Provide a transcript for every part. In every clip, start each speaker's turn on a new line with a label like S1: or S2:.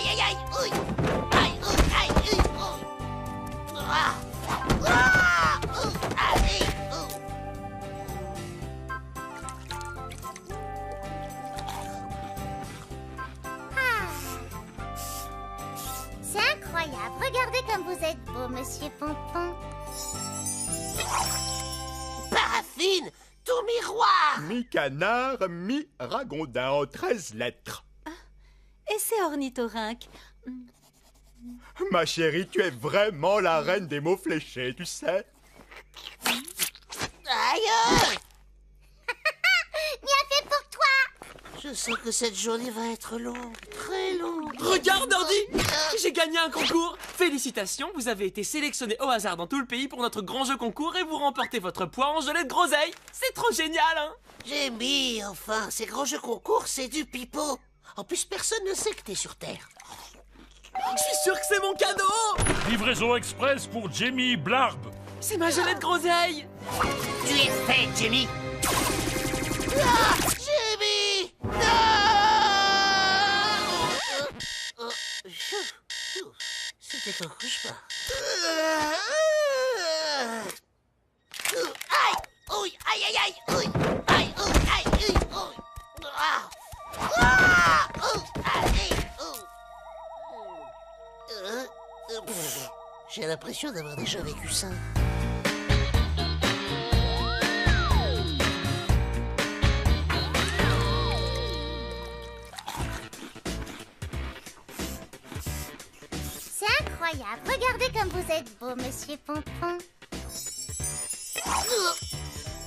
S1: aïe, aïe, ouille. Aïe, ouille, aïe, ouille, ouille. Ah, ah, ouille, allez, ouille.
S2: C'est incroyable. Regardez comme vous êtes beau, monsieur Pompon.
S1: Paraffine, ton miroir.
S3: Mi-canard, mi-ragondin en 13 lettres.
S4: Et c'est ornithorynque.
S3: Ma chérie, tu es vraiment la reine des mots fléchés, tu sais.
S1: Aïe.
S2: Bien fait pour toi.
S1: Je sens que cette journée va être longue, très longue.
S5: Regarde, Nordy! J'ai gagné un concours! Félicitations, vous avez été sélectionné au hasard dans tout le pays pour notre grand jeu concours et vous remportez votre poids en gelée de groseille! C'est trop génial, hein?
S1: Jamie, enfin, ces grands jeux concours, c'est du pipeau. En plus, personne ne sait que t'es sur Terre.
S5: Je suis sûr que c'est mon cadeau!
S6: Livraison express pour Jamie Blarb.
S5: C'est ma gelée de groseille!
S1: Tu es fait, Jamie. Ah, Jamie! Non! C'était un cauchemar. Aïe! Ouille! Aïe, aïe, aïe! Ouille! Aïe! Ouille! Aïe! Ouille! Ouille! Ah! Ah! Ouille! Allez! Ouille! J'ai l'impression d'avoir déjà vécu ça.
S2: C'est incroyable. Regardez comme vous êtes beau, monsieur Pompon.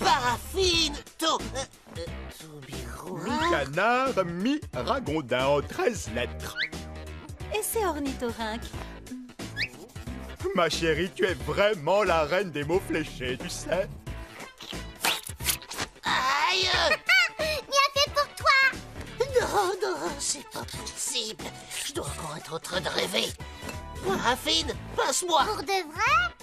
S1: Paraffine! Ton miroir.
S3: Mi-canard, mi-ragondin en 13 lettres.
S4: Et c'est ornithorynque.
S3: Ma chérie, tu es vraiment la reine des mots fléchés, tu sais.
S1: Aïe!
S2: Bien fait pour toi.
S1: Non, non, c'est pas possible. Je dois encore être en train de rêver. Paraffine, passe-moi.
S2: Pour de vrai?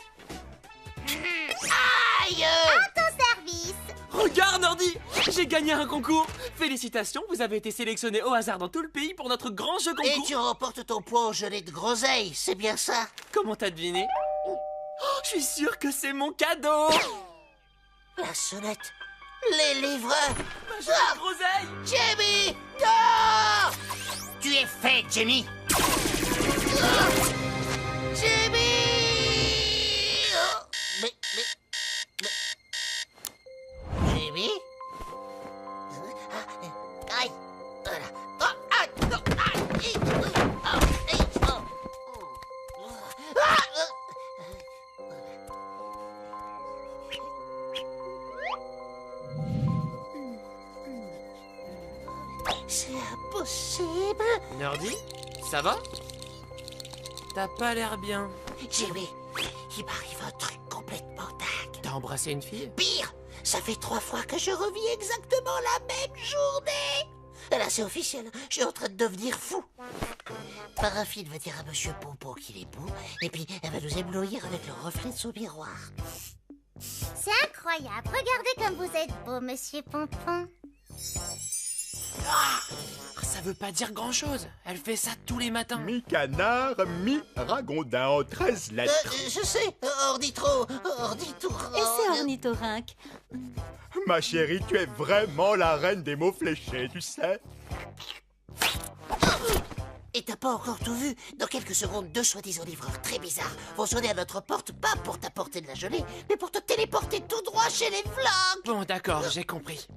S1: Aïe!
S2: À ton service.
S5: Regarde, Nordy! J'ai gagné un concours! Félicitations, vous avez été sélectionné au hasard dans tout le pays pour notre grand jeu
S1: Et
S5: concours!
S1: tu remportes ton poids en gelée de groseille, c'est bien ça?
S5: Comment t'as deviné? Oh, je suis sûr que c'est mon cadeau!
S1: La sonnette, les livreurs.
S5: Ma gelée de groseille!
S1: Jamie! Non! Tu es fait, Jamie! Jamie! Mais... Jamie? Aïe! Voilà. Oh, aïe! Non, aïe! C'est impossible!
S5: Nordy, ça va? T'as pas l'air bien.
S1: Jamie, il m'arrive un truc complètement dingue.
S5: T'as embrassé une fille?
S1: Pire, ça fait 3 fois que je revis exactement la même journée. Là, c'est officiel, je suis en train de devenir fou. Paraffine va dire à Monsieur Pompon qu'il est beau, et puis elle va nous éblouir avec le reflet de son miroir.
S2: C'est incroyable. Regardez comme vous êtes beau, monsieur Pompon.
S5: Ça veut pas dire grand-chose. Elle fait ça tous les matins.
S3: Mi-canard, mi-ragondin en 13 lettres.
S1: Je sais, ornithro.
S4: Et c'est ornithorynque.
S3: Ma chérie, tu es vraiment la reine des mots fléchés, tu sais.
S1: Et t'as pas encore tout vu. Dans quelques secondes, 2 soi-disant livreurs très bizarres vont sonner à notre porte, pas pour t'apporter de la gelée, mais pour te téléporter tout droit chez les flancs.
S5: Bon, d'accord, j'ai compris.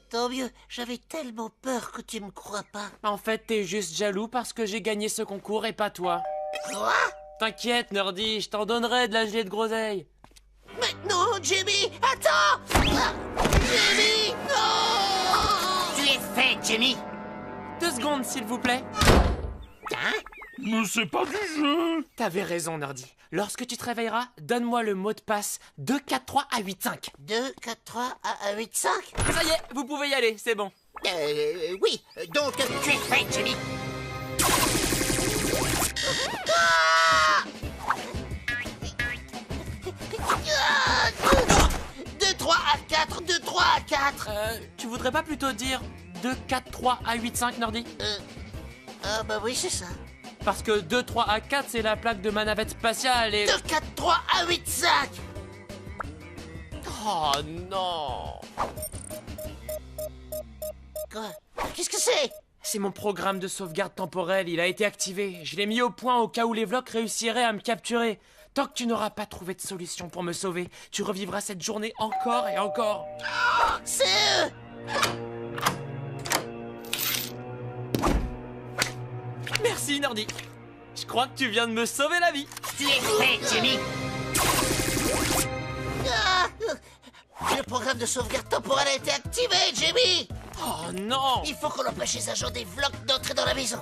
S1: Tant mieux, j'avais tellement peur que tu me crois pas.
S5: En fait, t'es juste jaloux parce que j'ai gagné ce concours et pas toi.
S1: Quoi?
S5: T'inquiète, Nordy, je t'en donnerai de la gelée de groseille.
S1: Mais non, Jamie, attends! Ah, Jamie, non! Tu es fait, Jamie!
S5: 2 secondes, s'il vous plaît.
S1: Hein?
S6: Mais c'est pas du jeu.
S5: T'avais raison, Nordy. Lorsque tu te réveilleras, donne-moi le mot de passe 243 à 85.
S1: 2, 4, 3, 1, 8, 5.
S5: Ça y est, vous pouvez y aller, c'est bon.
S1: Oui, donc tu es fait, Jamie. Ah! 2, 3 à 4, 2, 3 à 4.
S5: Tu voudrais pas plutôt dire 243 à 85, Nordy?
S1: Ah bah oui, c'est ça.
S5: Parce que 2, 3 à 4, c'est la plaque de ma navette spatiale et...
S1: 2, 4, 3, 1, 8, 5.
S5: Oh non!
S1: Quoi? Qu'est-ce que c'est?
S5: C'est mon programme de sauvegarde temporelle, il a été activé. Je l'ai mis au point au cas où les Vlogs réussiraient à me capturer. Tant que tu n'auras pas trouvé de solution pour me sauver, tu revivras cette journée encore et encore.
S1: C'est eux.
S5: Merci, Nerdy. Je crois que tu viens de me sauver la vie.
S1: Tu es fait, Jimmy. Ah, le programme de sauvegarde temporelle a été activé, Jimmy.
S5: Oh non!
S1: Il faut qu'on empêche les agents des Vlogs d'entrer dans la maison.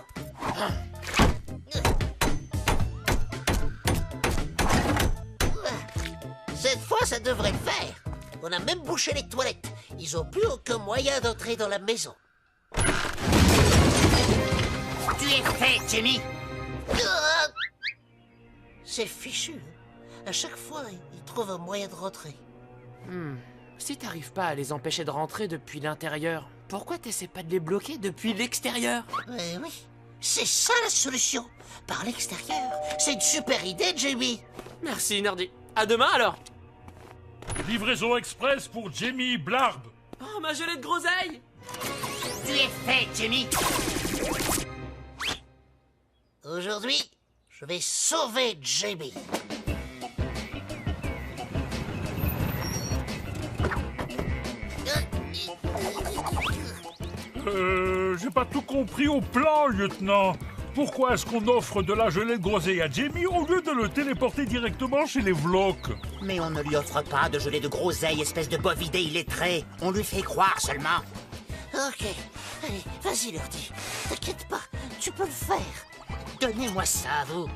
S1: Cette fois, ça devrait le faire. On a même bouché les toilettes. Ils ont plus aucun moyen d'entrer dans la maison. Tu es fait, Jimmy. C'est fichu. Hein. À chaque fois, ils trouvent un moyen de rentrer.
S5: Si t'arrives pas à les empêcher de rentrer depuis l'intérieur, pourquoi t'essaies pas de les bloquer depuis l'extérieur?
S1: Oui, c'est ça la solution. Par l'extérieur. C'est une super idée, Jimmy.
S5: Merci, Nerdy. À demain alors!
S6: Livraison express pour Jamie Blarb.
S5: Oh, ma gelée de groseille!
S1: Tu es fait, Jimmy. Aujourd'hui, je vais sauver Jimmy.
S6: J'ai pas tout compris au plan, lieutenant. Pourquoi est-ce qu'on offre de la gelée de groseille à Jamie au lieu de le téléporter directement chez les Vlocs?
S7: Mais on ne lui offre pas de gelée de groseille, espèce de bovidé illettré. On lui fait croire seulement.
S1: Ok, allez, vas-y, Lurdy. T'inquiète pas, tu peux le faire.
S7: Donnez-moi ça, vous.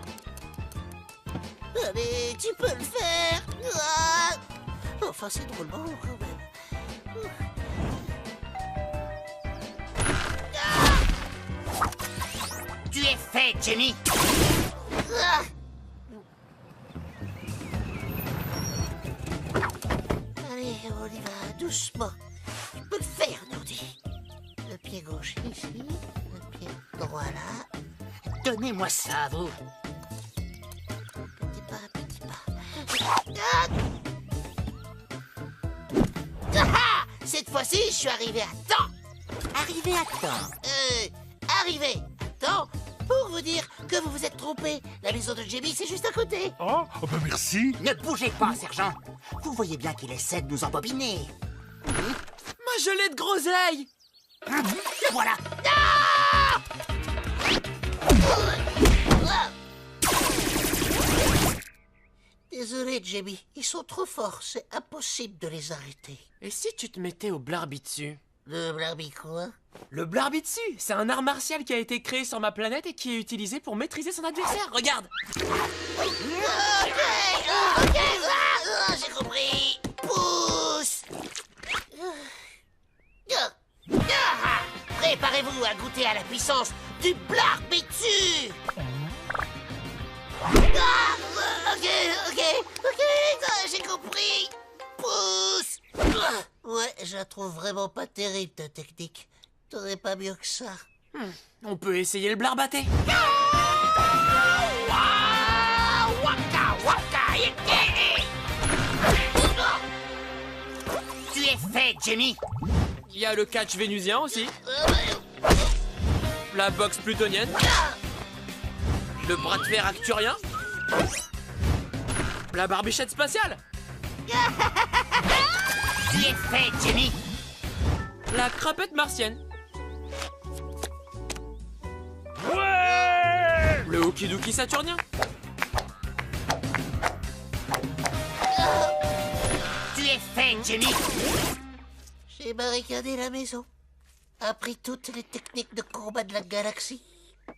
S1: Allez, tu peux le faire. Ah, enfin, c'est drôlement long, quand même.
S7: Tu es fait, Jimmy.
S1: Ah. Allez, on y va, doucement. Tu peux le faire, Lurdy. Le pied gauche ici, le pied droit là.
S7: Donnez-moi ça, vous.
S1: Petit pas, petit pas. Ah. Ah, cette fois-ci, je suis arrivé à temps.
S7: Arrivez à temps.
S1: Arrivé à temps pour vous dire que vous vous êtes trompé. La maison de Jamie, c'est juste à côté.
S6: Ah, ben merci.
S7: Ne bougez pas, sergent. Vous voyez bien qu'il essaie de nous embobiner.
S5: Ma gelée de groseille!
S7: Le voilà.
S1: Désolé, Jamie. Ils sont trop forts. C'est impossible de les arrêter.
S5: Et si tu te mettais au blarbitsu?
S1: Le Blarby quoi?
S5: Le blarbitsu, c'est un art martial qui a été créé sur ma planète et qui est utilisé pour maîtriser son adversaire. Regarde!
S1: Ok, j'ai compris. Pousse. Préparez-vous à goûter à la puissance du Blarbitsu. Ok, j'ai compris. Pousse. Ouais, je la trouve vraiment pas terrible, ta technique. T'aurais pas mieux que ça.
S5: On peut essayer le blarbaté.
S7: Tu es fait, Jimmy.
S5: Il y a le catch vénusien aussi. La boxe plutonienne. Le bras de fer arcturien. La barbichette spatiale.
S7: Tu es fait, Jimmy.
S5: La crapette martienne.
S6: Ouais!
S5: Le hookidouki saturnien.
S7: Tu es fait, Jimmy.
S1: J'ai barricadé la maison. Appris toutes les techniques de combat de la galaxie.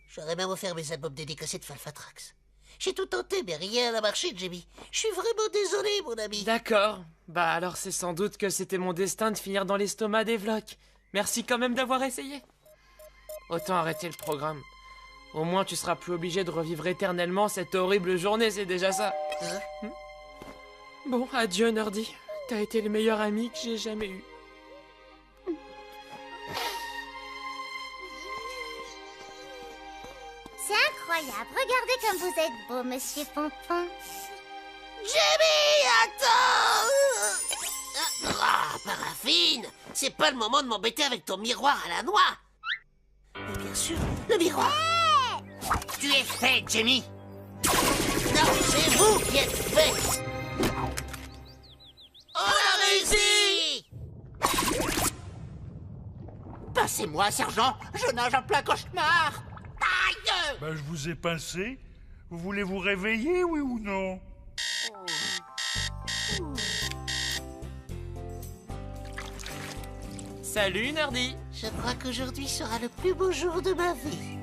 S1: J'aurais même offert mes albums dédicacés de Falfatrax. J'ai tout tenté, mais rien n'a marché, Jimmy. Je suis vraiment désolé, mon ami.
S5: D'accord. Bah alors c'est sans doute que c'était mon destin de finir dans l'estomac des Vlocs. Merci quand même d'avoir essayé. Autant arrêter le programme. Au moins tu seras plus obligé de revivre éternellement cette horrible journée, c'est déjà ça.
S1: Hein?
S5: Bon, adieu Nerdy. T'as été le meilleur ami que j'ai jamais eu.
S2: incroyable. Regardez comme vous êtes beau, monsieur Pompon.
S1: Jimmy, attends! Ah, Paraffine, c'est pas le moment de m'embêter avec ton miroir à la noix. Mais bien sûr, le miroir.
S7: Tu es fait, Jamie.
S1: Non, c'est vous qui êtes fait. On a réussi!
S7: Passez-moi, sergent. Je nage en plein cauchemar. Aïe!
S6: Ben, je vous ai pincé. Vous voulez vous réveiller, oui ou non?
S5: Salut, Nerdy.
S1: Je crois qu'aujourd'hui sera le plus beau jour de ma vie.